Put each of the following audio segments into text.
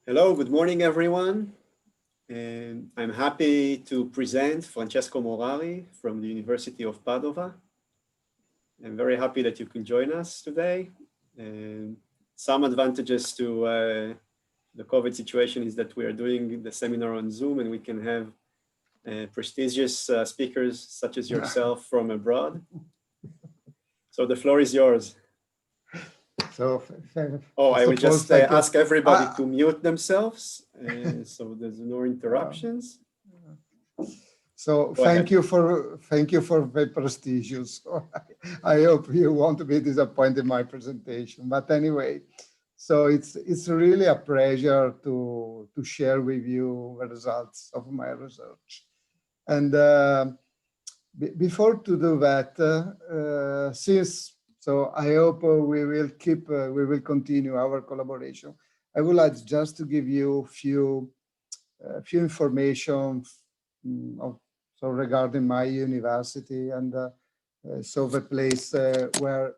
Hello, good morning, everyone. And I'm happy to present Francesco Morari from the University of Padova. I'm very happy that you can join us today. And some advantages to the COVID situation is that we are doing the seminar on Zoom and we can have prestigious speakers such as yourself from abroad. So the floor is yours. So, I will just ask everybody to mute themselves so there's no interruptions. So thank you for the prestigious. I hope you won't be disappointed in my presentation. But anyway, so it's really a pleasure to share with you the results of my research. And before to do that, so I hope we will continue our collaboration. I would like just to give you few information so regarding my university and so the place where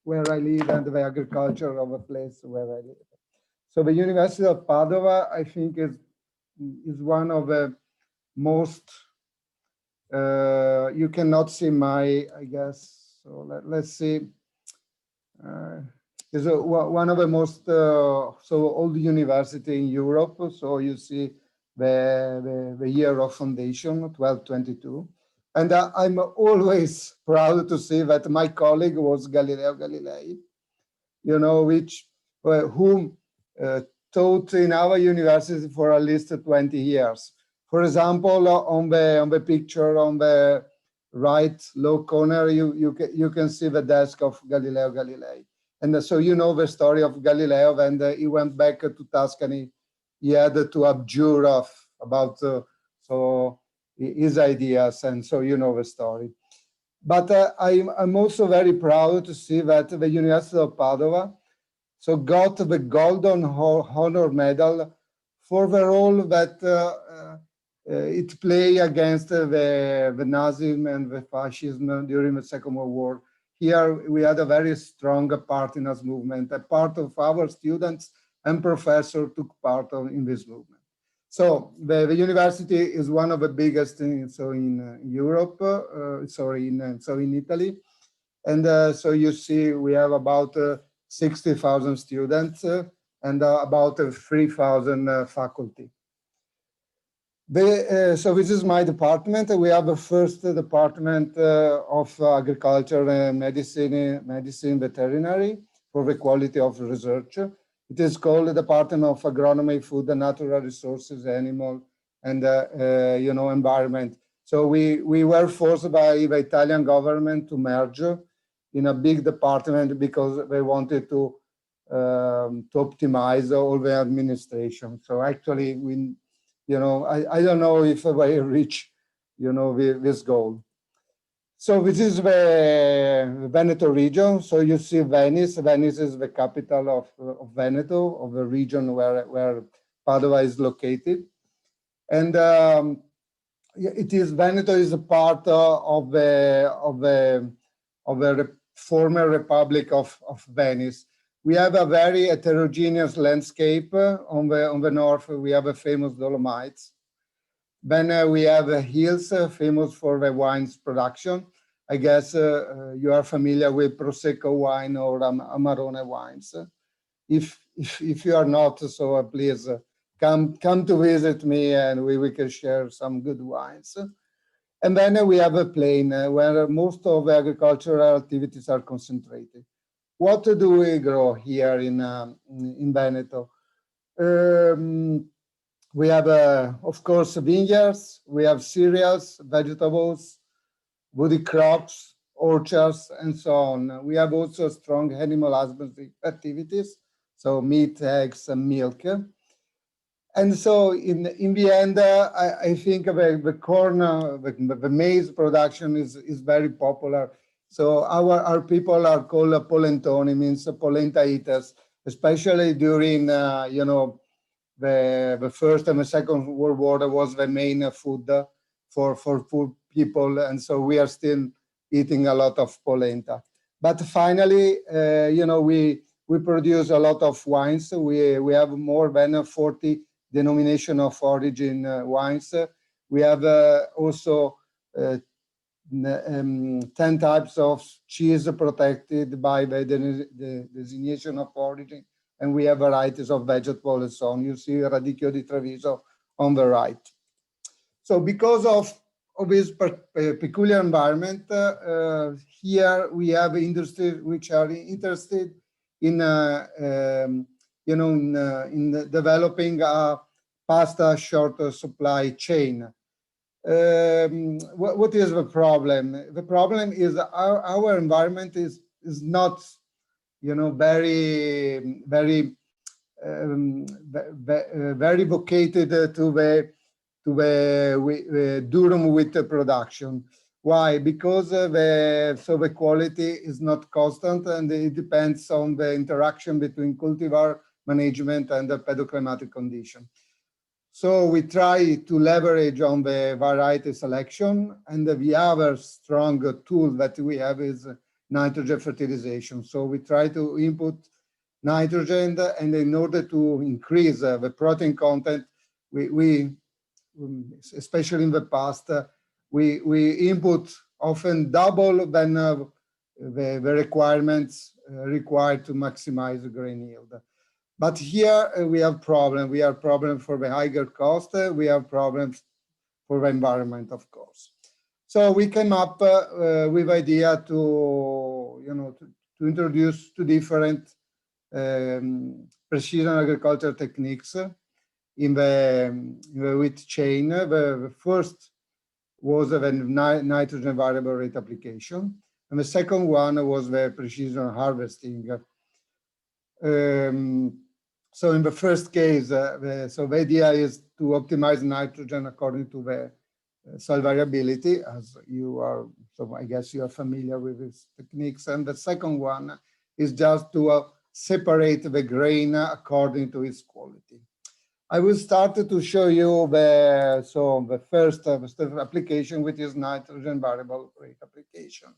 I live and the agriculture of the place where I live. So the University of Padova, I think, is one of the most. You cannot see my, I guess. So let's see. Is one of the most so old university in Europe. So you see the year of foundation, 1222. And I'm always proud to see that my colleague was Galileo Galilei, you know, whom taught in our university for at least 20 years. For example, on the picture on the right low corner, you can see the desk of Galileo Galilei. And so you know the story of Galileo, and he went back to Tuscany. He had to abjure about so his ideas, and so you know the story. But I'm also very proud to see that the University of Padova so got the Golden Honor Medal for the role that it played against the Nazism and the fascism during the Second World War. Here we had a very strong part in this movement. A part of our students and professors took part in this movement. So the university is one of the biggest in Europe, in Italy. And so you see we have about 60,000 students and about 3,000 faculty. So this is my department. We have the first department of agriculture and medicine veterinary for the quality of research. It is called the Department of Agronomy, Food and Natural Resources, Animal and Environment. So we were forced by the Italian government to merge in a big department because they wanted to optimize all the administration. So actually, I don't know if I reach, this goal. So this is the Veneto region. So you see Venice. Venice is the capital of Veneto, of the region where Padova is located. And Veneto is a part of the former Republic of Venice. We have a very heterogeneous landscape. On the north, we have a famous Dolomites. Then we have hills famous for the wines production. I guess you are familiar with Prosecco wine or Amarone wines. If you are not, so please come to visit me and we can share some good wines. And then we have a plain where most of the agricultural activities are concentrated. What do we grow here in Veneto? We have, of course, vineyards. We have cereals, vegetables, woody crops, orchards, and so on. We have also strong animal husbandry activities, so meat, eggs, and milk. And so in the end, I think the corn, the maize production is very popular. So our people are called polentoni, means polenta eaters, especially during, the First and the Second World War was the main food for poor people. And so we are still eating a lot of polenta. But finally, we produce a lot of wines. We have more than 40 denomination of origin wines. We have also 10 types of cheese protected by the designation of origin, and we have varieties of vegetable and so on. You see Radicchio di Treviso on the right. So because of this peculiar environment, here we have industries which are interested in, in developing a pasta short supply chain. What is the problem? The problem is our environment is not, very vocated to the durum with the production. Why? Because the quality is not constant, and it depends on the interaction between cultivar management and the pedoclimatic condition. So we try to leverage on the variety selection, and the other strong tool that we have is nitrogen fertilization. So we try to input nitrogen, and in order to increase the protein content, we especially in the past, we input often double than the requirements required to maximize the grain yield. But here we have problem. We have problem for the higher cost. We have problems for the environment, of course. So we came up with idea to, to introduce two different precision agriculture techniques in the wheat chain. The first was the nitrogen variable rate application, and the second one was the precision harvesting. So in the first case, so the idea is to optimize nitrogen according to the soil variability, as you are, so I guess you are familiar with these techniques. And the second one is just to separate the grain according to its quality. I will start to show you the first application, which is nitrogen variable rate application.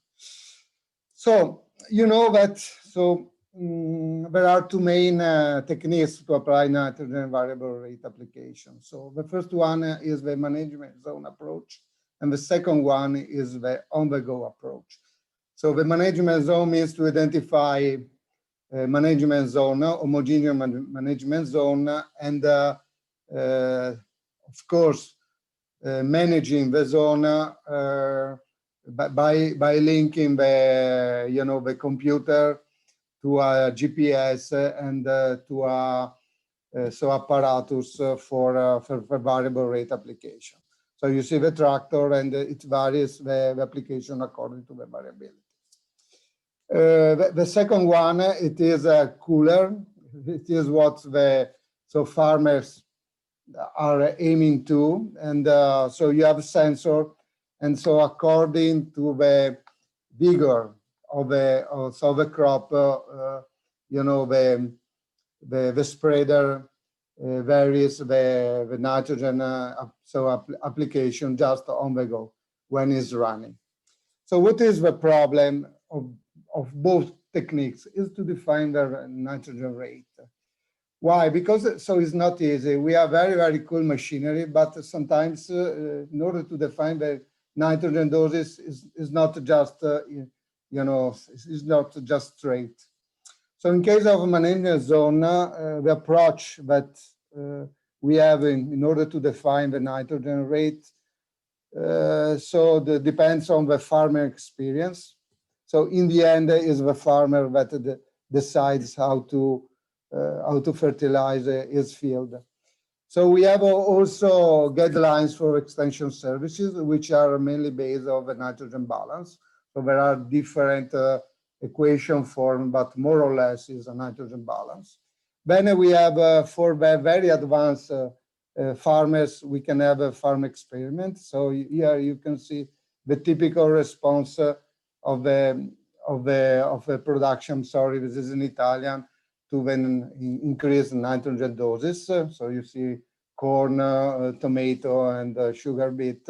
So you know that there are two main techniques to apply nitrogen variable rate application. So the first one is the management zone approach, and the second one is the on-the-go approach. So the management zone means to identify management zone, homogeneous management zone, and of course managing the zone by linking the computer to a GPS and to a apparatus for variable rate application. So you see the tractor, and it varies the application according to the variability. The second one, it is a cooler. It is what farmers are aiming to, and so you have a sensor, and so according to the vigor of the crop, the spreader varies the nitrogen application just on the go when it's running. So what is the problem of both techniques is to define the nitrogen rate. Why? Because it's not easy. We have very, very cool machinery, but sometimes in order to define the nitrogen doses is not just it's not just straight. So in case of a management zone, the approach that we have in order to define the nitrogen rate, depends on the farmer experience. So in the end, is the farmer that decides how to fertilize his field. So we have also guidelines for extension services, which are mainly based on the nitrogen balance. So there are different equation form, but more or less is a nitrogen balance. Then we have for the very advanced farmers, we can have a farm experiment. So here you can see the typical response of the production. Sorry, this is in Italian, to then increase nitrogen doses. So you see corn, tomato, and sugar beet.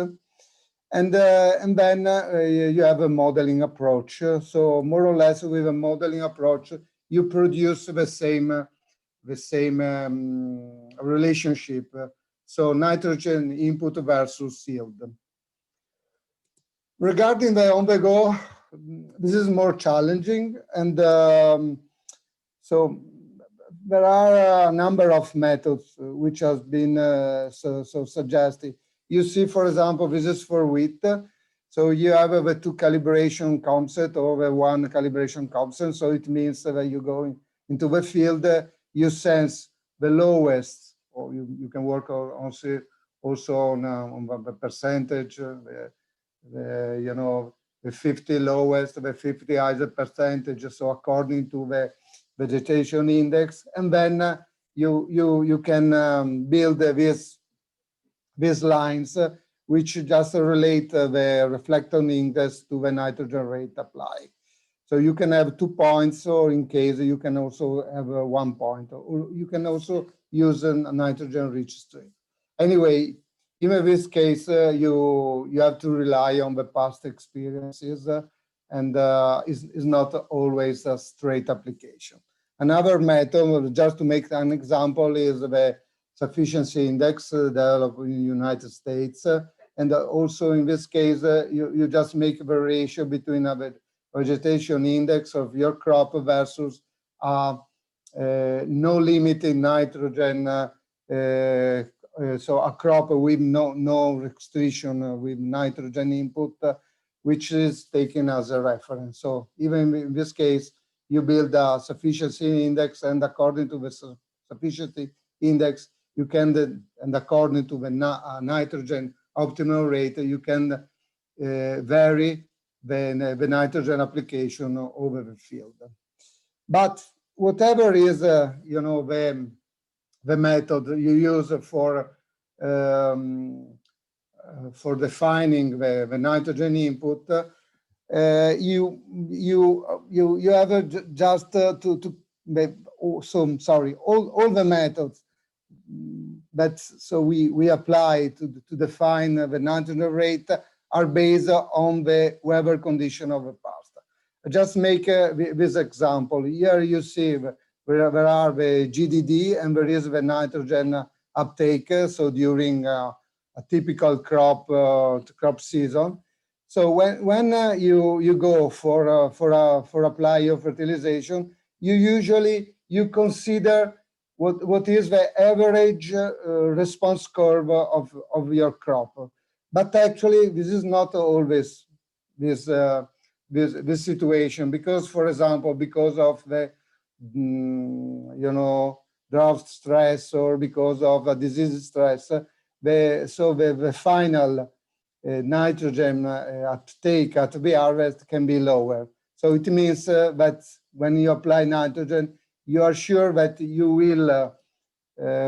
And then you have a modeling approach. So more or less with a modeling approach, you produce the same relationship. So nitrogen input versus yield. Regarding the on-the-go, this is more challenging, and so there are a number of methods which has been suggested. You see, for example, this is for wheat. So you have the two calibration concept or the one calibration concept. So it means that you go into the field, you sense the lowest, or you can work also on the percentage, the 50 lowest, the 50 highest percentage. So according to the vegetation index, and then you can build these lines which just relate the reflectance index to the nitrogen rate applied. So you can have 2 points, or in case you can also have 1 point, or you can also use a nitrogen-rich stream. Anyway, in this case, you have to rely on the past experiences, and is not always a straight application. Another method, just to make an example, is the sufficiency index developed in the United States. And also in this case, you just make the ratio between a vegetation index of your crop versus no limit in nitrogen, so a crop with no restriction with nitrogen input, which is taken as a reference. So even in this case, you build a sufficiency index, and according to the sufficiency index, you can, and according to the nitrogen optimal rate, you can vary the nitrogen application over the field. But whatever is, the method you use for defining the nitrogen input, you have just all the methods that we apply to define the nitrogen rate are based on the weather condition of the past. Just make this example. Here you see there are the GDD and there is the nitrogen uptake. So during a typical crop season. So when you go for apply of fertilization, you consider what is the average response curve of your crop. But actually, this is not always this situation, because, for example, because of the drought stress or because of a disease stress, the final nitrogen uptake at the harvest can be lower. So it means that when you apply nitrogen, you are sure that you will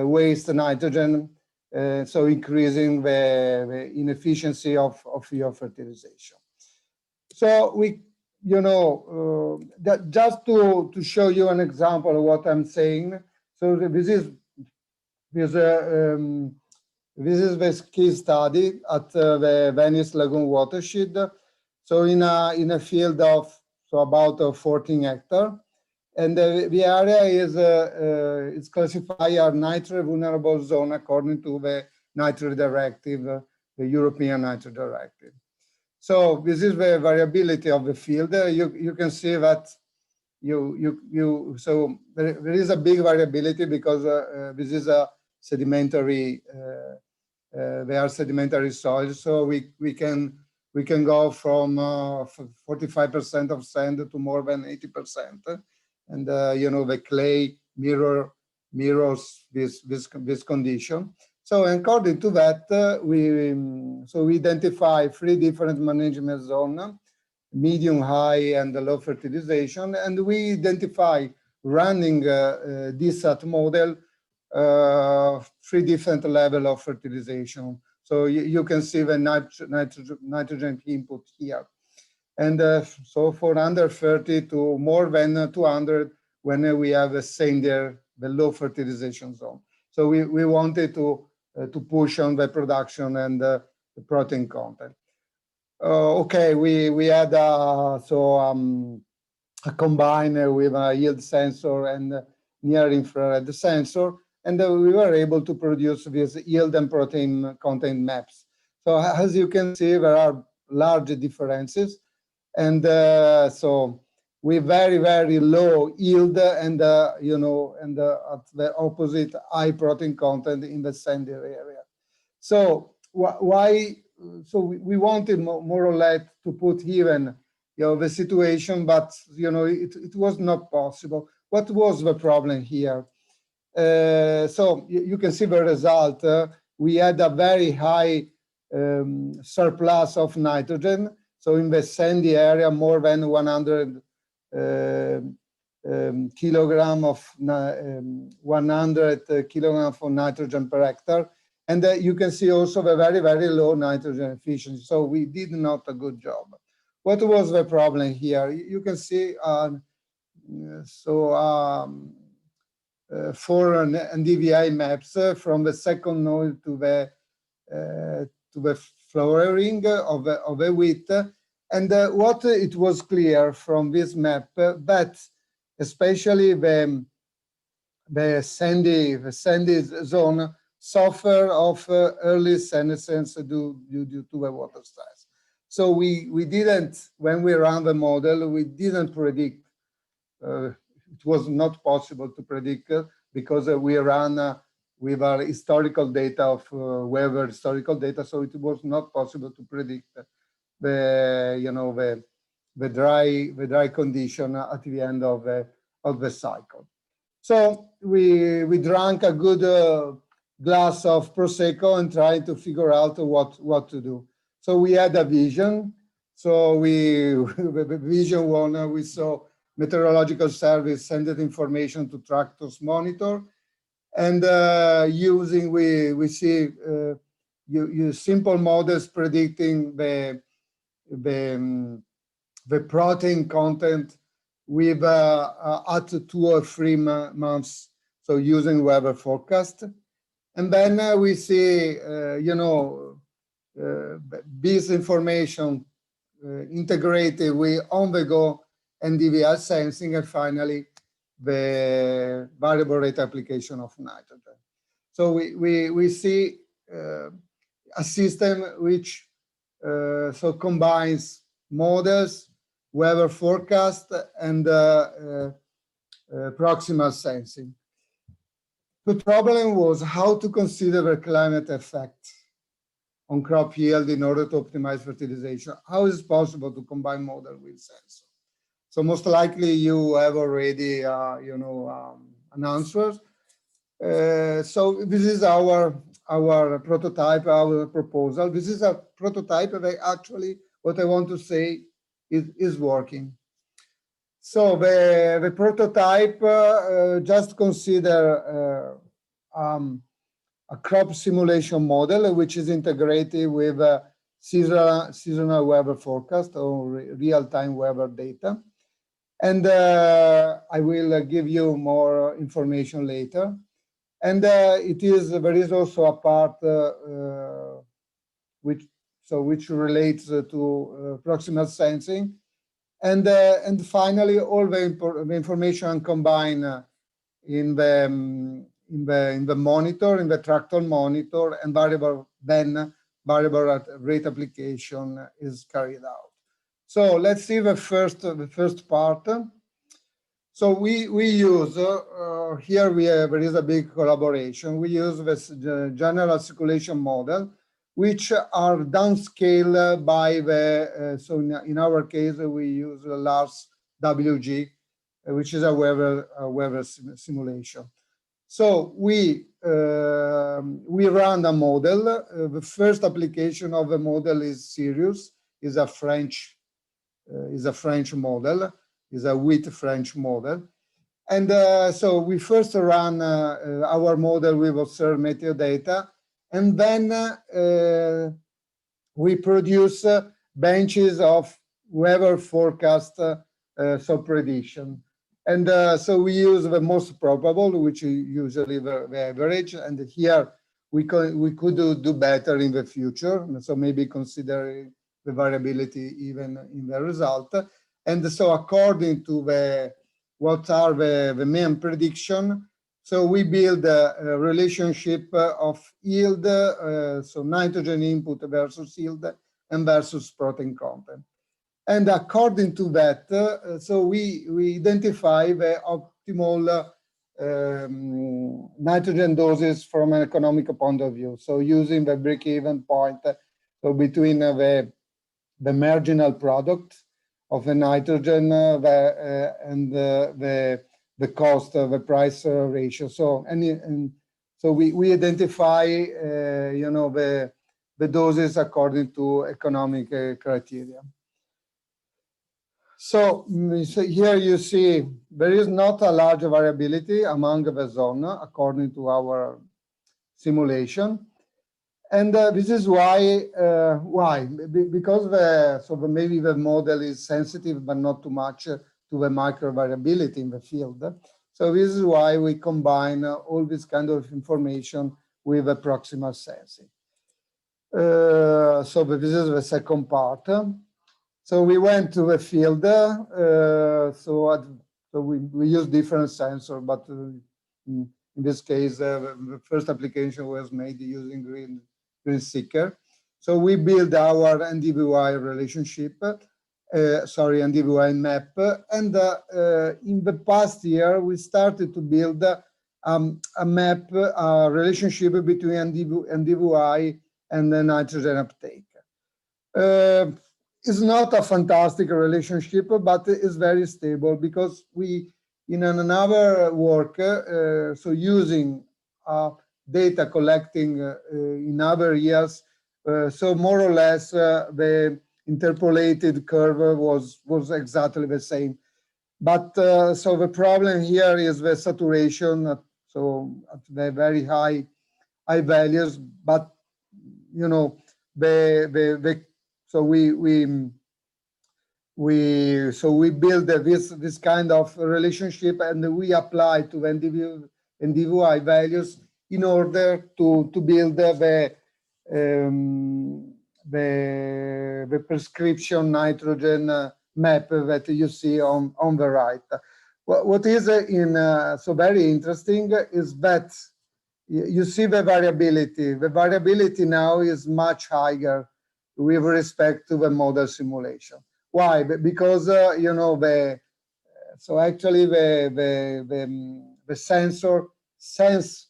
waste nitrogen, so increasing the inefficiency of your fertilization. So just to show you an example of what I'm saying. So this is the case study at the Venice Lagoon watershed. So in a field of about 14 hectares, and the area is classified as nitrate vulnerable zone according to the nitrate directive, the European nitrate directive. So this is the variability of the field. You can see that so there is a big variability because this is a sedimentary. They are sedimentary soils, so we can go from 45% of sand to more than 80%, and the clay mirrors this condition. So according to that, we identify 3 different management zones: medium, high, and low fertilization, and we identify running this model 3 different levels of fertilization. So you can see the nitrogen input here. And so for under 30 to more than 200 when we have a sender, the low fertilization zone. So we wanted to push on the production and the protein content. Okay, we had combined with a yield sensor and near infrared sensor. And we were able to produce these yield and protein content maps. So as you can see, there are large differences. And so with very, very low yield and, you know, and at the opposite high protein content in the sandy area. So why? So we wanted more or less to put even, you know, the situation, but you know it was not possible. What was the problem here? So you can see the result. We had a very high surplus of nitrogen. So in the sandy area, more than 100 kilogram of 100 kilograms of nitrogen per hectare. And you can see also the very, very low nitrogen efficiency. So we did not a good job. What was the problem here? You can see, for NDVI maps from the second node to the flowering of the wheat. And what it was clear from this map that especially the sandy zone suffer of early senescence due to the water stress. So we didn't, when we ran the model, we didn't predict. It was not possible to predict because we ran with our historical data of weather historical data, so it was not possible to predict the dry condition at the end of the cycle. So we drank a good glass of prosecco and tried to figure out what to do. So we had a vision. So the vision one, we saw meteorological service send information to tractors monitor, and using we see simple models predicting the protein content with at 2 or 3 months, so using weather forecast. And then we see, this information integrated with on-the-go NDVI sensing, and finally, the variable rate application of nitrogen. So we see a system which so combines models, weather forecast, and proximal sensing. The problem was how to consider the climate effect on crop yield in order to optimize fertilization. How is it possible to combine model with sensor? So most likely you have already, an answer. So this is our prototype, our proposal. This is a prototype that actually, what I want to say is working. So the prototype, just consider a crop simulation model, which is integrated with seasonal weather forecast or real-time weather data. And I will give you more information later. And there is also a part which relates to proximal sensing. And finally, all the information combined in the monitor, in the tractor monitor, and variable rate application is carried out. So let's see the first part. So we use here there is a big collaboration. We use this general circulation model, which are downscaled by the so in our case we use LARS WG, which is a weather simulation. So we run a model. The first application of the model is Sirius, is a French model, is a wheat French model. And so we first run our model with observed meteo data, and then we produce benches of weather forecast, so prediction. And so we use the most probable, which is usually the average. And here we could do better in the future. So maybe considering the variability even in the result. And so according to what are the main prediction, so we build a relationship of yield, so nitrogen input versus yield and versus protein content. And according to that, so we identify the optimal nitrogen doses from an economic point of view. So using the break-even point, so between the marginal product of the nitrogen and the cost of the price ratio. So and so we identify you know, the doses according to economic criteria. So here you see there is not a large variability among the zone according to our simulation. And this is why? Because maybe the model is sensitive, but not too much to the micro variability in the field. So this is why we combine all this kind of information with the proximal sensing. So this is the second part. So we went to the field. So we use different sensors, but in this case, the first application was made using green seeker. So we build our NDVI relationship, NDVI map. And in the past year, we started to build a map, a relationship between NDVI and the nitrogen uptake. It's not a fantastic relationship, but it's very stable because we, in another work, so using data collecting in other years, so more or less the interpolated curve was exactly the same. But so the problem here is the saturation, so at the very high values. But you know, so we build this kind of relationship, and we apply to NDVI values in order to build the prescription nitrogen map that you see on the right. What is so very interesting is that you see the variability. The variability now is much higher with respect to the model simulation. Why? Because you know, so actually the sensor sense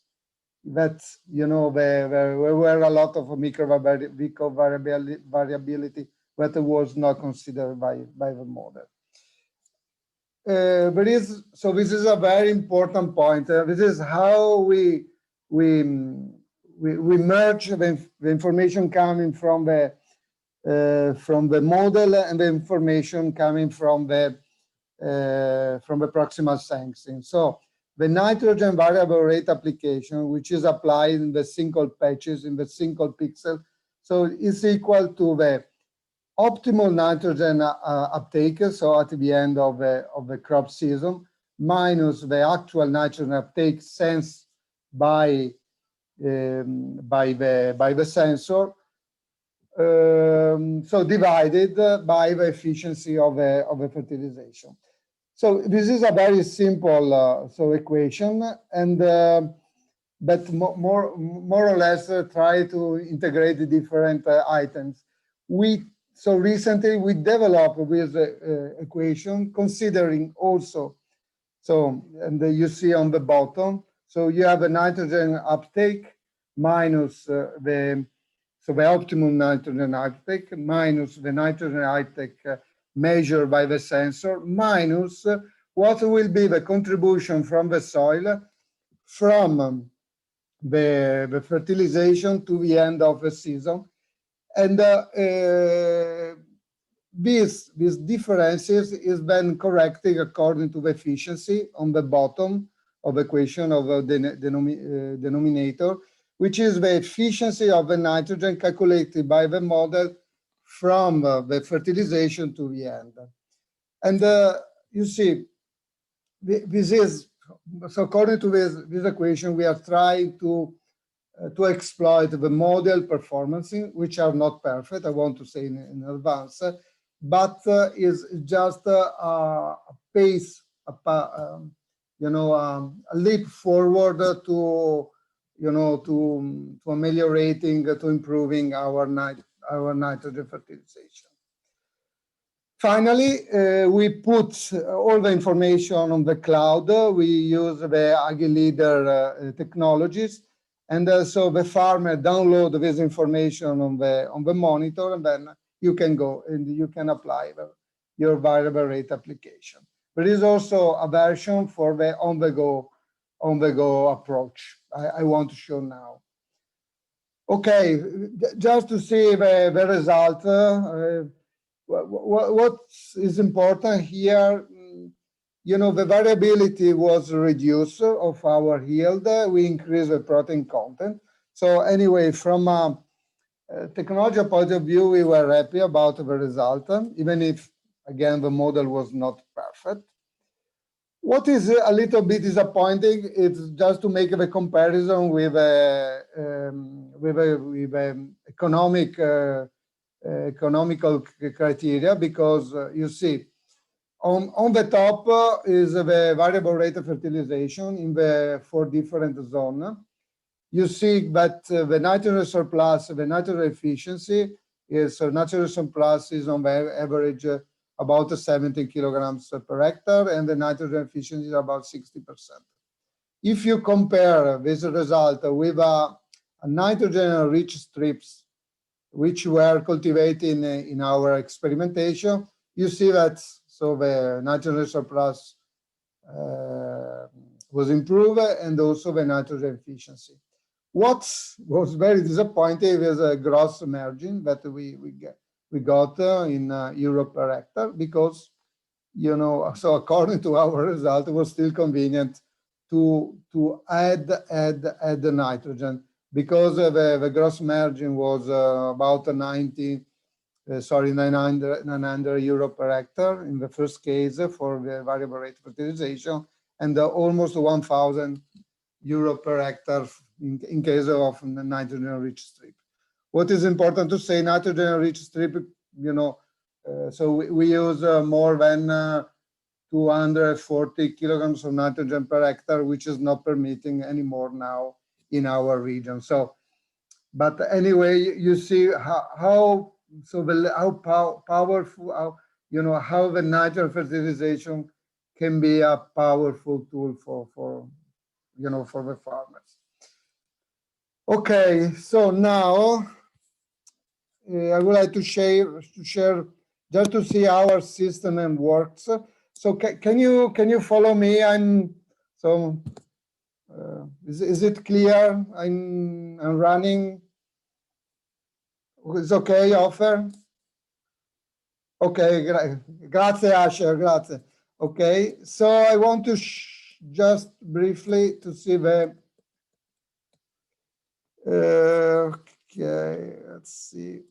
that, you know, there were a lot of micro variability that was not considered by the model. So this is a very important point. This is how we merge the information coming from the model and the information coming from the proximal sensing. So the nitrogen variable rate application, which is applied in the single patches, in the single pixel, so is equal to the optimal nitrogen uptake, so at the end of the crop season, minus the actual nitrogen uptake sensed by the sensor, so divided by the efficiency of the fertilization. So this is a very simple so equation, and but more or less try to integrate the different items. So recently we developed this equation considering also, so, and you see on the bottom, so you have a nitrogen uptake minus the optimum nitrogen uptake minus the nitrogen uptake measured by the sensor minus what will be the contribution from the soil from the fertilization to the end of the season. And these differences is then corrected according to the efficiency on the bottom of the equation of the denominator, which is the efficiency of the nitrogen calculated by the model from the fertilization to the end. And you see, this is, so according to this equation, we are trying to exploit the model performance, which are not perfect, I want to say in advance, but is just a pace, a leap forward to ameliorating, to improving our nitrogen fertilization. Finally, we put all the information on the cloud. We use the AgriLeader technologies, and so the farmer download this information on the monitor, and then you can go and you can apply your variable rate application. There is also a version for the on-the-go approach. I want to show now. Okay, just to see the result. What is important here, the variability was reduced of our yield. We increased the protein content. So anyway, from a technology point of view, we were happy about the result, even if, again, the model was not perfect. What is a little bit disappointing is just to make the comparison with economical criteria, because you see on the top is the variable rate of fertilization in the 4 different zones. You see that the nitrogen surplus, the nitrogen efficiency is nitrogen surplus is on the average about 70 kilograms per hectare, and the nitrogen efficiency is about 60%. If you compare this result with a nitrogen-rich strips which were cultivated in our experimentation, you see that so the nitrogen surplus was improved, and also the nitrogen efficiency. What was very disappointing is a gross margin that we got in euro per hectare, because so according to our result, it was still convenient to add the nitrogen, because the gross margin was about 900 euro per hectare in the first case for the variable rate fertilization, and almost 1,000 euro per hectare in case of nitrogen-rich strip. What is important to say, nitrogen-rich strip, so we use more than 240 kilograms of nitrogen per hectare, which is not permitting anymore now in our region. So, but anyway, you see how powerful, how the nitrogen fertilization can be a powerful tool for the farmers. Okay, so now I would like to share just to see how our system works. So can you follow me? Is it clear? I'm running. It's okay, Offer? Okay, grazie Asher, grazie. Okay, so I want to just briefly to see the okay, let's see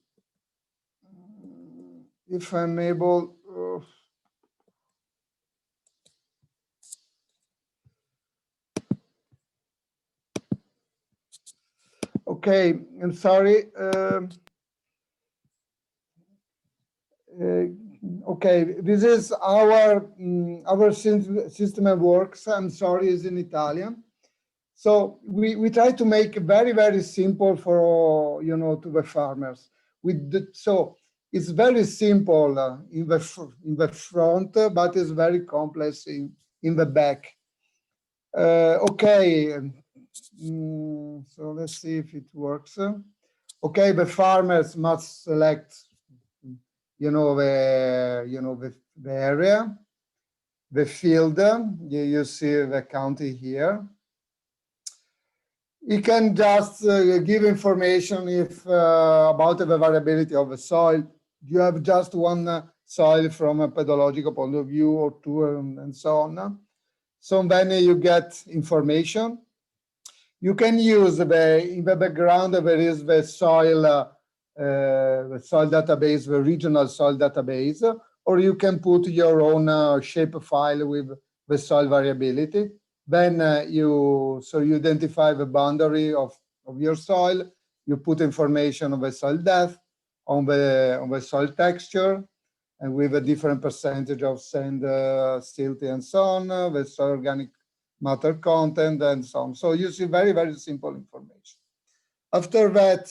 if I'm able. Okay, I'm sorry. Okay, this is our system works. I'm sorry, is in Italian. So we try to make it very simple for to the farmers. So it's very simple in the front, but it's very complex in the back. Okay, so let's see if it works. Okay, the farmers must select the area, the field. You see the county here. You can just give information about the variability of the soil. You have just one soil from a pedological point of view, or two, and so on. So then you get information. You can use in the background there is the soil database, the regional soil database, or you can put your own shapefile with the soil variability. Then you identify the boundary of your soil. You put information on the soil depth, on the soil texture, and with a different percentage of sand, silt, and so on, with soil organic matter content and so on. So you see very, very simple information. After that,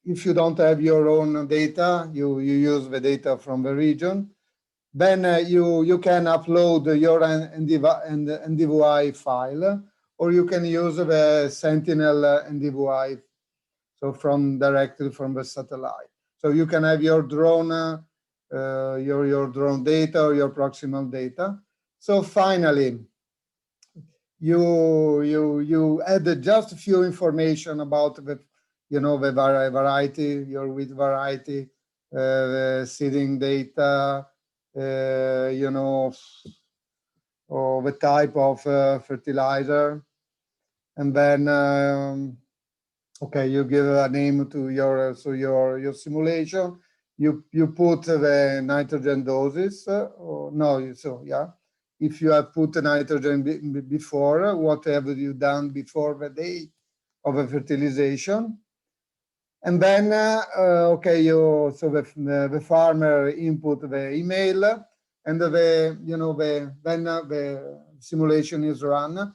if you don't have your own data, you use the data from the region. Then you can upload your NDVI file, or you can use the Sentinel NDVI, so directly from the satellite. So you can have your drone, your drone data or your proximal data. So finally, you add just a few information about the the variety, your wheat variety, the seeding data, or the type of fertilizer, and then you give a name to your your simulation. You put the nitrogen doses, if you have put the nitrogen before, what have you done before the day of the fertilization? And then, the farmer input the email, and then the simulation is run.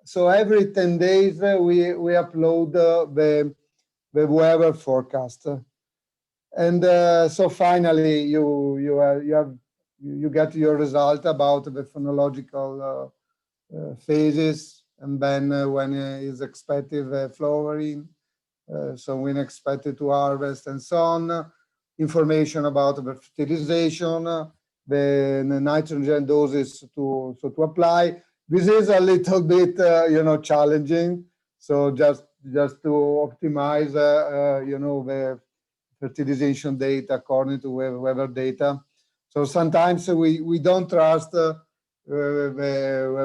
So every 10 days we upload the weather forecast, and so finally you get your result about the phenological phases, and then when is expected flowering. So when expected to harvest and so on, information about the fertilization, the nitrogen doses to apply. This is a little bit, challenging. So just to optimize, the fertilization data according to weather data. So sometimes we don't trust the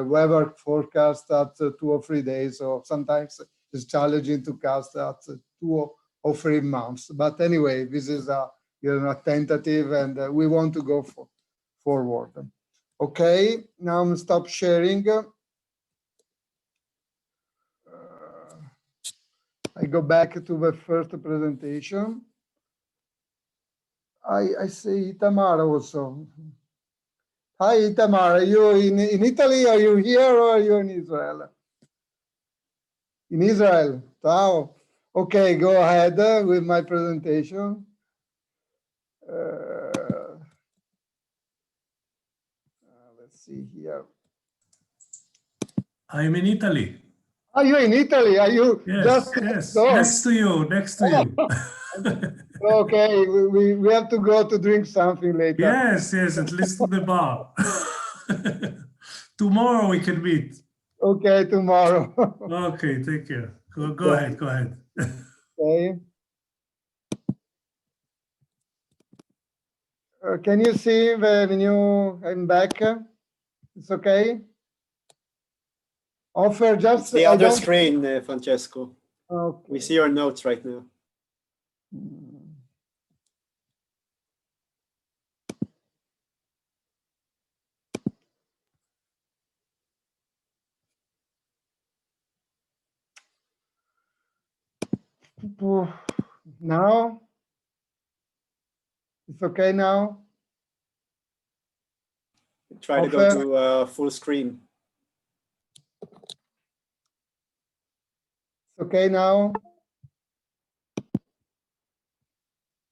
weather forecast at 2 or 3 days. So sometimes it's challenging to cast at 2 or 3 months. But anyway, this is a tentative, and we want to go forward. Okay, now I'm stop sharing. I go back to the first presentation. I see Itamar also. Hi, Itamar. Are you in Italy? Are you here, or are you in Israel? In Israel. Wow. Okay, go ahead with my presentation. Let's see here. I'm in Italy. Are you in Italy? Are you yes, next to you, next to you. Okay, we have to go to drink something later. Yes, at least to the bar. Tomorrow we can meet. Okay, tomorrow. Okay, take care. Go ahead. Okay. Can you see when I'm back? It's okay? Offer just... It's the other screen, Francesco. Okay. We see your notes right now. Now? It's okay now? Try to go to full screen. It's okay now?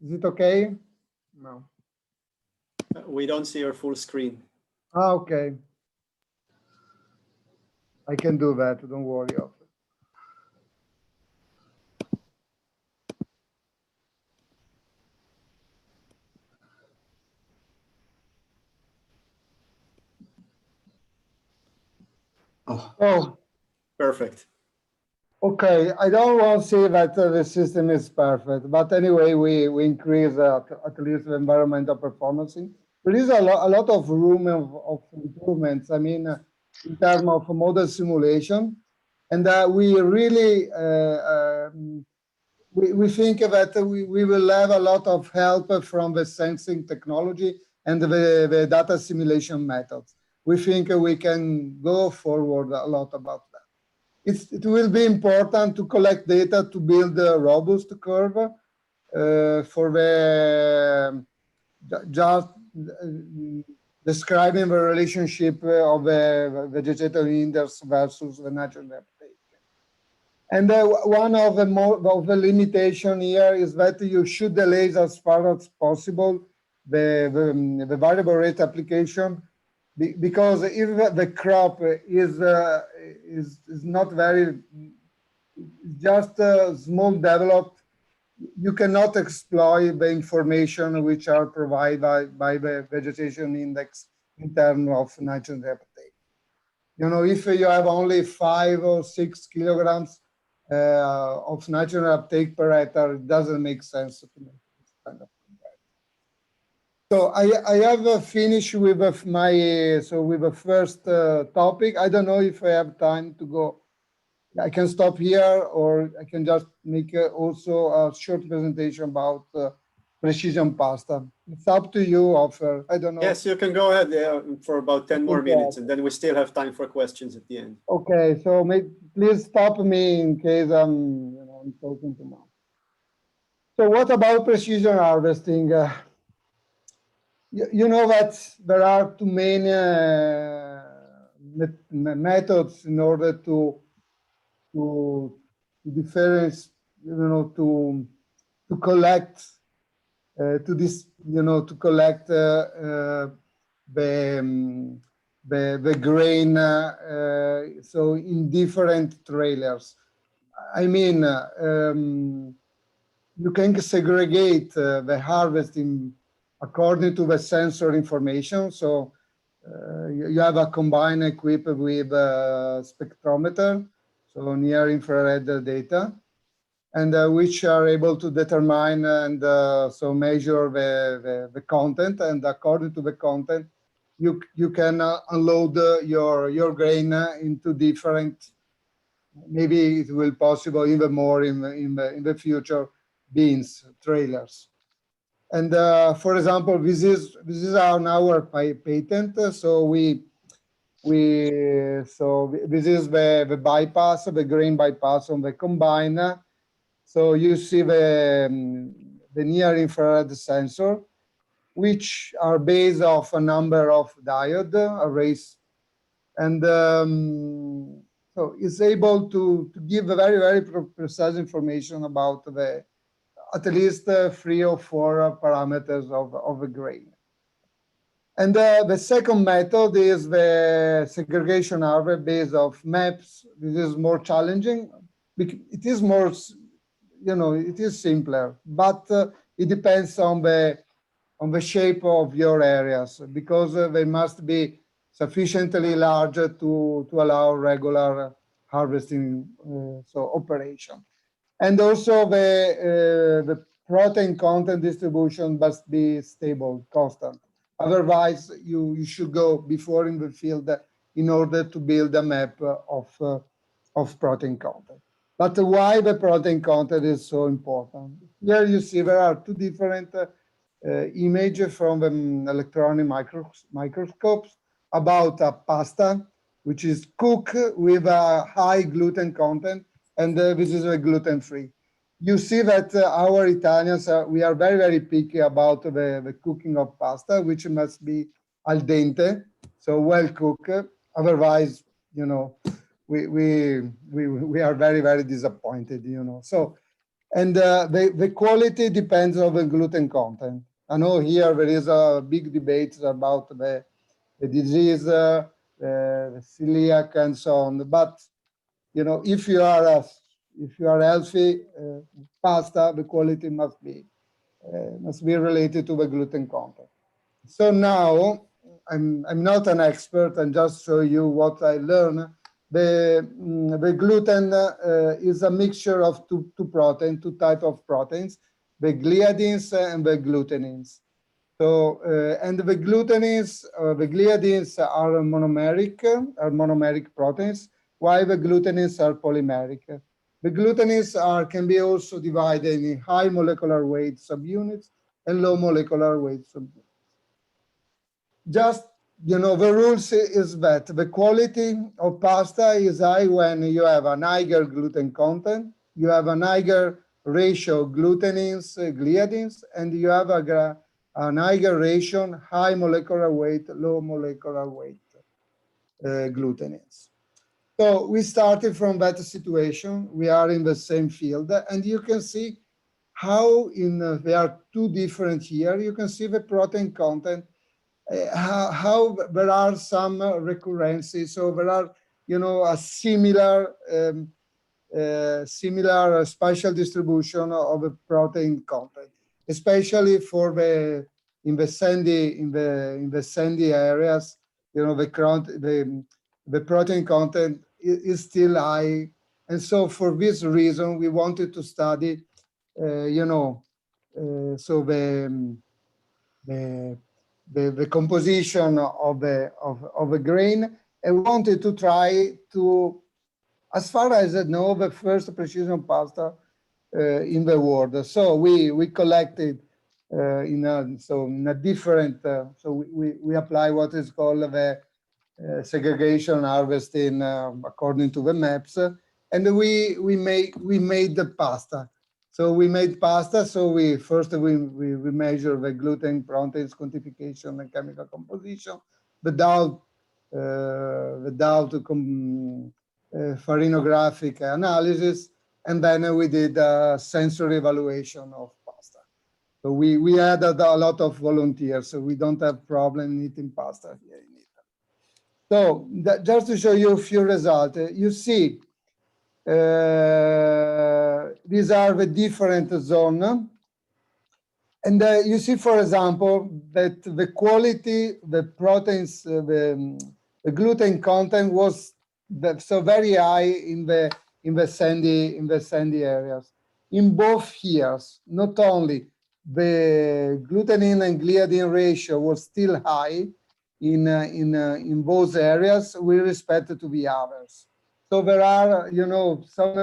Is it okay? No. We don't see your full screen. Okay. I can do that, don't worry. Oh, perfect. Okay, I don't want to say that the system is perfect, but anyway, we increase at least the environmental performance. There is a lot of room of improvements. I mean, in terms of model simulation, and we really we think that we will have a lot of help from the sensing technology and the data simulation methods. We think we can go forward a lot about that. it will be important to collect data to build a robust curve for the just describing the relationship of the vegetative index versus the natural uptake. And one of the limitation here is that you should delay as far as possible the variable rate application, because if the crop is not very, just small developed, you cannot exploit the information which are provided by the vegetation index in terms of nitrogen uptake. You know, if you have only 5 or 6 kilograms of nitrogen uptake per hectare, it doesn't make sense to make this kind of comparison. So I have finished with with the first topic. I don't know if I have time to go. I can stop here, or I can just make also a short presentation about precision pasta. It's up to you, Offer. I don't know. Yes, you can go ahead for about 10 more minutes, and then we still have time for questions at the end. Okay, so please stop me in case I'm talking too much. So what about precision harvesting? You know that there are two main methods in order to difference, to collect, to collect the grain, so in different trailers. I mean, you can segregate the harvesting according to the sensor information. So you have a combine equipped with a spectrometer, so near infrared data, and which are able to determine and so measure the content. And according to the content, you can unload your grain into different, maybe it will possible even more in the future, bins, trailers. And for example, this is on our patent. So this is the bypass, the grain bypass on the combiner. So you see the near infrared sensor, which are based off a number of diode arrays, and so it's able to give a very precise information about the at least 3 or 4 parameters of a grain. And the second method is the segregation harvest based off maps. This is more challenging. It is more, it is simpler, but it depends on the shape of your areas, because they must be sufficiently large to allow regular harvesting operation. And also the protein content distribution must be stable, constant. Otherwise, you should go before in the field in order to build a map of protein content. But why the protein content is so important? Here you see there are 2 different images from the electron microscopes about a pasta, which is cooked with a high gluten content, and this is a gluten-free. You see that our Italians, we are very picky about the cooking of pasta, which must be al dente, so well cooked. Otherwise, we are very disappointed, So, and the quality depends on the gluten content. I know here there is a big debate about the disease, the celiac, and so on. But if you are healthy, pasta, the quality must be related to the gluten content. So now I'm not an expert, and just show you what I learned. The gluten is a mixture of two types of proteins, the gliadins and the glutenins. So and the glutenins, the gliadins are monomeric proteins, while the glutenins are polymeric. The glutenins can be also divided in high molecular weight subunits and low molecular weight subunits. Just you know, the rules is that the quality of pasta is high when you have an higher gluten content, you have an higher ratio glutenins, gliadins, and you have an higher ratio high molecular weight, low molecular weight glutenins. So we started from that situation. We are in the same field, and you can see how there are two different here. You can see the protein content, how there are some recurrences. So there are, you know, a similar spatial distribution of the protein content, especially for the in the sandy areas. You know, the protein content is still high, and so for this reason we wanted to study, you know, so the composition of a grain, and wanted to try to, as far as I know, the first precision pasta in the world. So we collected in a different, so we apply what is called the segregation harvesting according to the maps, and we made the pasta. So we made pasta. So we measure the gluten, proteins, quantification, and chemical composition without farinographic analysis, and then we did a sensory evaluation of pasta. So we added a lot of volunteers, so we don't have problem eating pasta here in Italy. So just to show you a few results, you see these are the different zones. And you see, for example, that the quality, the proteins, the gluten content was so very high in the sandy areas. In both years, not only the glutenin and gliadin ratio was still high in both areas with respect to the others. So there are, you know, some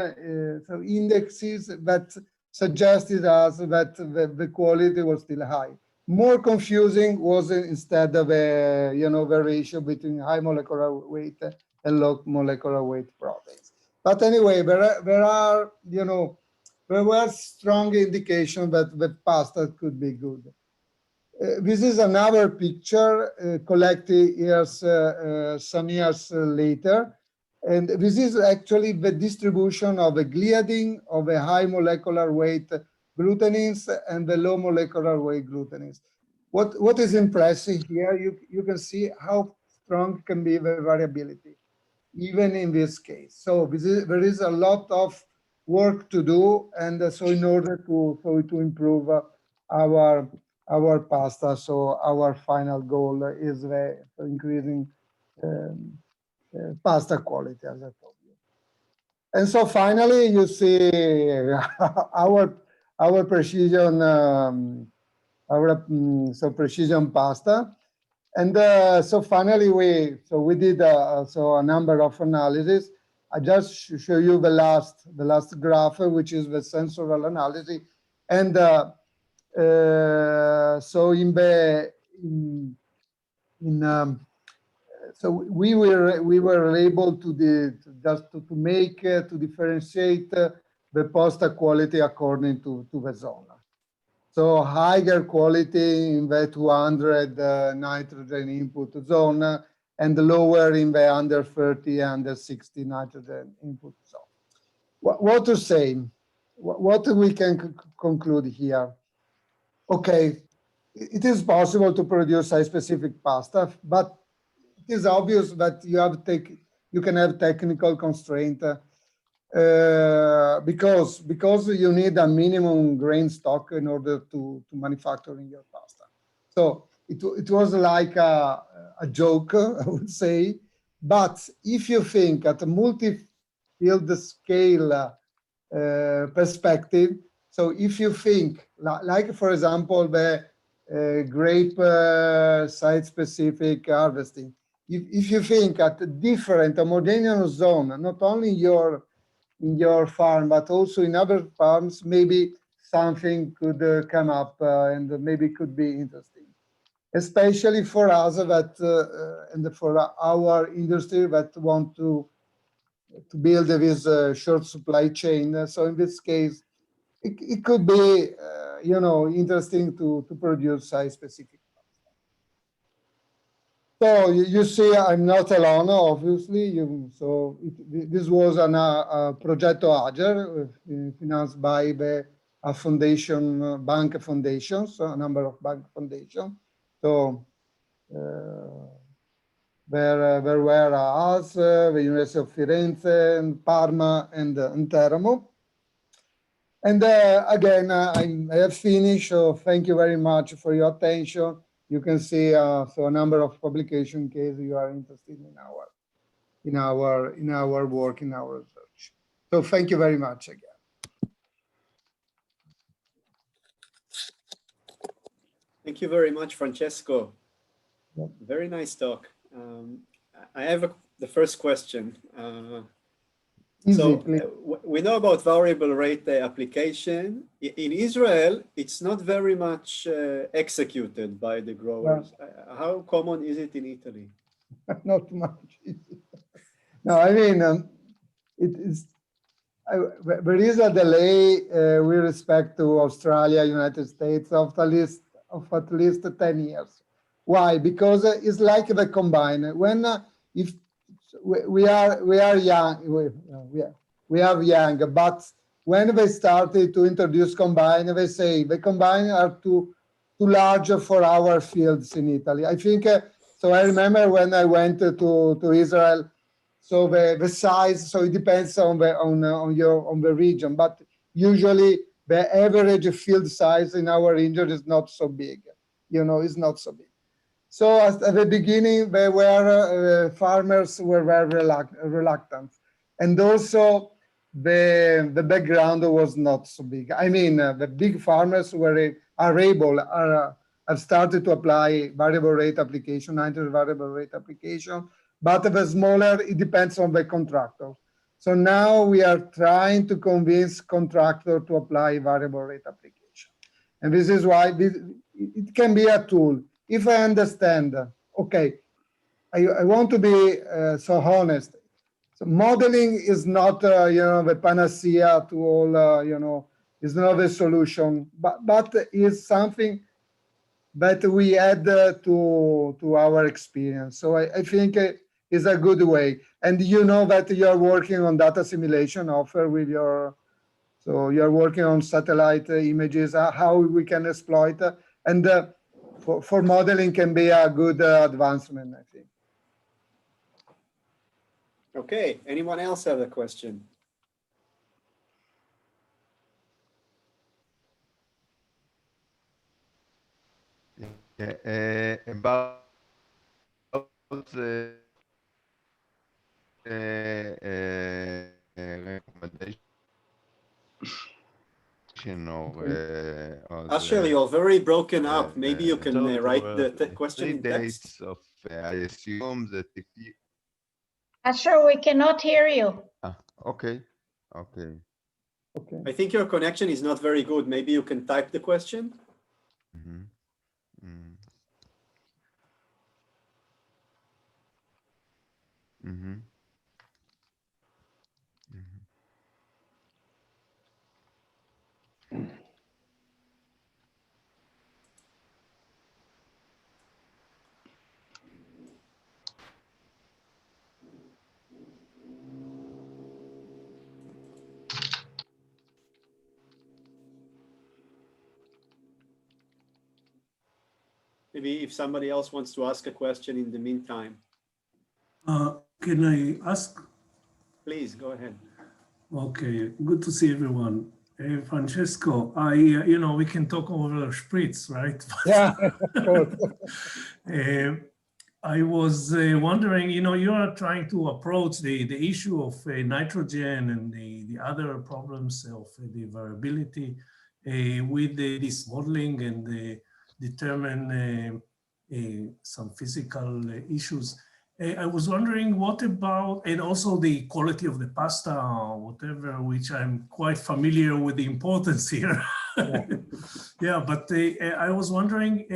indexes that suggested us that the quality was still high. More confusing was instead of you know, the ratio between high molecular weight and low molecular weight proteins. But anyway, there are, you know, there were strong indications that the pasta could be good. This is another picture collected years, some years later. And this is actually the distribution of the gliadin, of the high molecular weight glutenins and the low molecular weight glutenins. What is impressive here, you can see how strong can be the variability, even in this case. So there is a lot of work to do, and so in order to improve our pasta, so our final goal is increasing pasta quality, as I told you. And so finally, you see our precision precision pasta. And so finally, we did a number of analyses. I just show you the last graph, which is the sensorial analysis. And so so we were able to differentiate the pasta quality according to the zone. So higher quality in the 200 nitrogen input zone, and lower in the under 30, under 60 nitrogen input zone. What to say? What we can conclude here? Okay, it is possible to produce a specific pasta, but it is obvious that you can have technical constraint because you need a minimum grain stock in order to manufacturing your pasta. So it was like a joke, I would say. But if you think at a multi-field scale perspective, so if you think like for example the grape site-specific harvesting, if you think at a different homogeneous zone, not only in your farm, but also in other farms, maybe something could come up and maybe could be interesting. especially for us that and for our industry that want to build this short supply chain. So in this case, it could be, interesting to produce site-specific. So you see, I'm not alone, obviously. This was a Progetto Ager, financed by a foundation, bank foundations, a number of bank foundations. So there were us, the University of Firenze, and Parma, and Teramo. And again, I have finished. So thank you very much for your attention. You can see a number of publications in case you are interested in our work, in our research. So thank you very much again. Thank you very much, Francesco. Yep. Very nice talk. I have the first question. We know about variable rate application. In Israel, it's not very much executed by the growers. Yeah. How common is it in Italy? Not much. No, I mean, there is a delay with respect to Australia, United States of at least 10 years. Why? Because it's like the combine. When if we are young, we are young, but when they started to introduce combine, they say the combine are too large for our fields in Italy. I think so. I remember when I went to Israel. So the size, so it depends on the region, but usually the average field size in our region is not so big. It's not so big. So at the beginning, they were farmers were very reluctant, and also the background was not so big. I mean, the big farmers have started to apply variable rate application, nitrogen variable rate application. But the smaller, it depends on the contractor. So now we are trying to convince contractor to apply variable rate application. And this is why it can be a tool. If I understand, okay, I want to be so honest. So modeling is not, the panacea to all, is not the solution, but is something that we add to our experience. So I think is a good way. And you know that you're working on data simulation offer with so you're working on satellite images, how we can exploit, and for modeling can be a good advancement, I think. Okay, anyone else have a question? Yeah, about the recommendation or Asher, you're very broken up. Maybe you can write the question in text. Of, I assume that if you... Asher, we cannot hear you. Okay. I think your connection is not very good. Maybe you can type the question. Mm-hmm. Mm-hmm. Maybe if somebody else wants to ask a question in the meantime. Can I ask? Please, go ahead. Okay, good to see everyone. Francesco, we can talk over spritz, right? Yeah, of course. I was wondering, you are trying to approach the issue of nitrogen and the other problems of the variability with this modeling and determine some physical issues. I was wondering what about, and also the quality of the pasta or whatever, which I'm quite familiar with the importance here. Yeah, but I was wondering,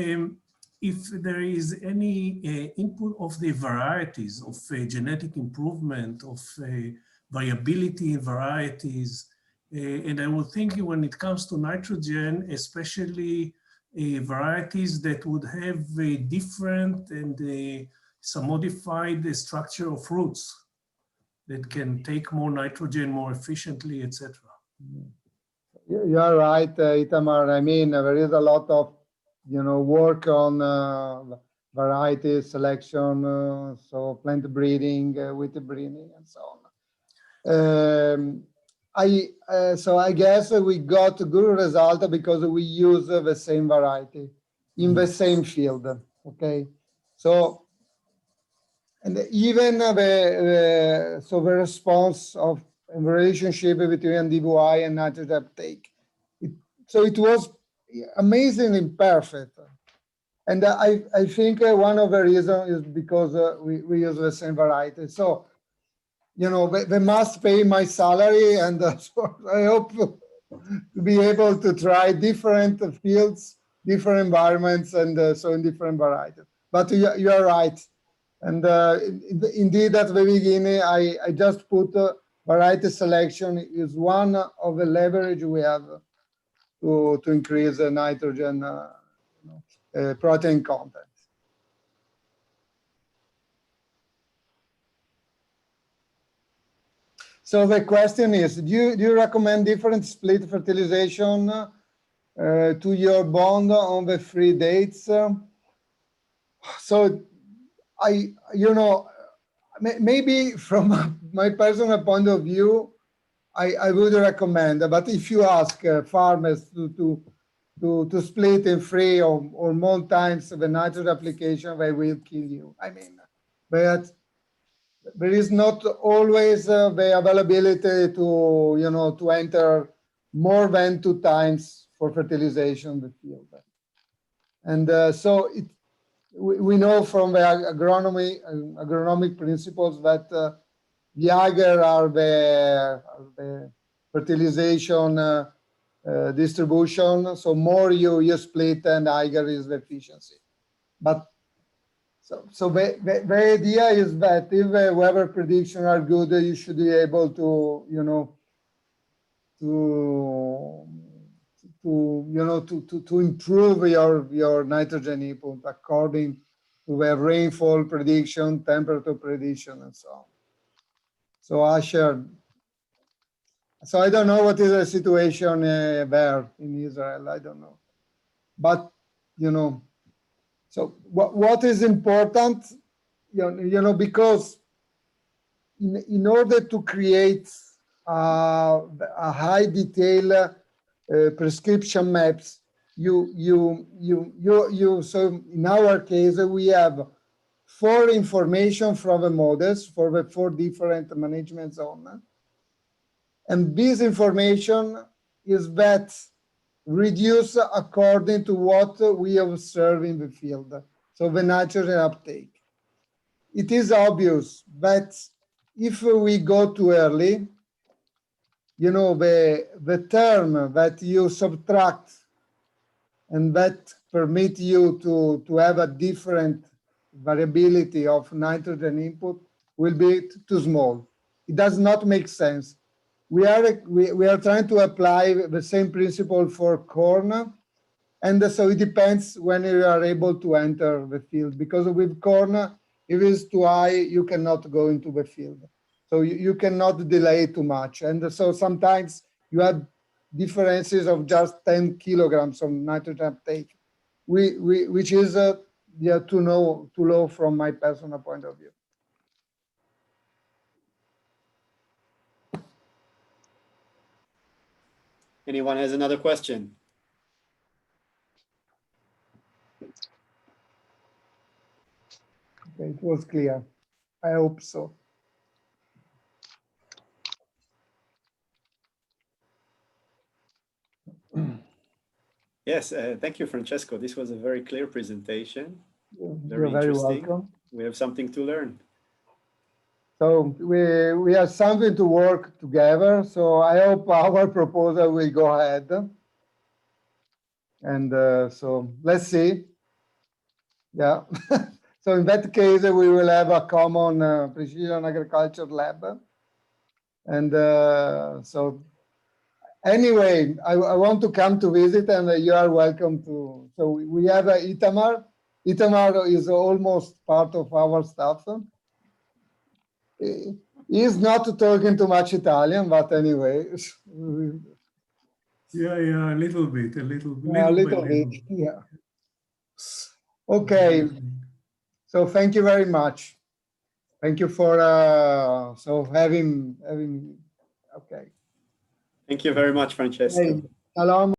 if there is any input of the varieties of genetic improvement, of variability in varieties. And I would think when it comes to nitrogen, especially varieties that would have a different and some modified structure of roots that can take more nitrogen more efficiently, etc. You are right, Itamar. I mean, there is a lot of, work on variety selection, so plant breeding, with the breeding and so on. So I guess we got a good result because we use the same variety in the same field. Okay, so and even so the response of the relationship between DVI and nitrogen uptake. So it was amazingly perfect. And I think one of the reasons is because we use the same variety. So, they must pay my salary, and so I hope to be able to try different fields, different environments, and so in different varieties. But you are right. And indeed, at the beginning, I just put variety selection is one of the leverage we have to increase the nitrogen protein content. So the question is, do you recommend different split fertilization to your bond on the 3 dates? So maybe from my personal point of view, I would recommend, but if you ask farmers to split in 3 or more times the nitrogen application, they will kill you. I mean, but there is not always the availability to enter more than 2 times for fertilization the field. And so we know from the agronomic principles that the Agar are the fertilization distribution. So more you split, and higher is the efficiency. But so the idea is that if the weather prediction are good, you should be able to to improve your nitrogen input according to the rainfall prediction, temperature prediction, and so on. So Asher, so I don't know what is the situation there in Israel. I don't know, but so what is important, because in order to create a high detail prescription maps, so in our case we have 4 information from the models for the 4 different management zones, and this information is that reduce according to what we observe in the field, so the nitrogen uptake. It is obvious that if we go too early, the term that you subtract and that permit you to have a different variability of nitrogen input will be too small. It does not make sense. We are trying to apply the same principle for corn, and so it depends when you are able to enter the field, because with corn, if it's too high, you cannot go into the field. So you cannot delay too much. And so sometimes you have differences of just 10 kilograms of nitrogen uptake, which is too low from my personal point of view. Anyone has another question? Okay, it was clear. I hope so. Yes, thank you, Francesco. This was a very clear presentation. You're very welcome. We have something to learn. So we have something to work together. So I hope our proposal will go ahead. And so let's see. Yeah. So in that case, we will have a common precision agriculture lab. And so anyway, I want to come to visit, and you are welcome to. So we have Itamar. Itamar is almost part of our staff. He's not talking too much Italian, but anyway. Yeah, a little bit, A little little by bit, little. yeah. Okay, so thank you very much. Thank you for so having okay. Thank you very much, Francesco. Hey, Salam.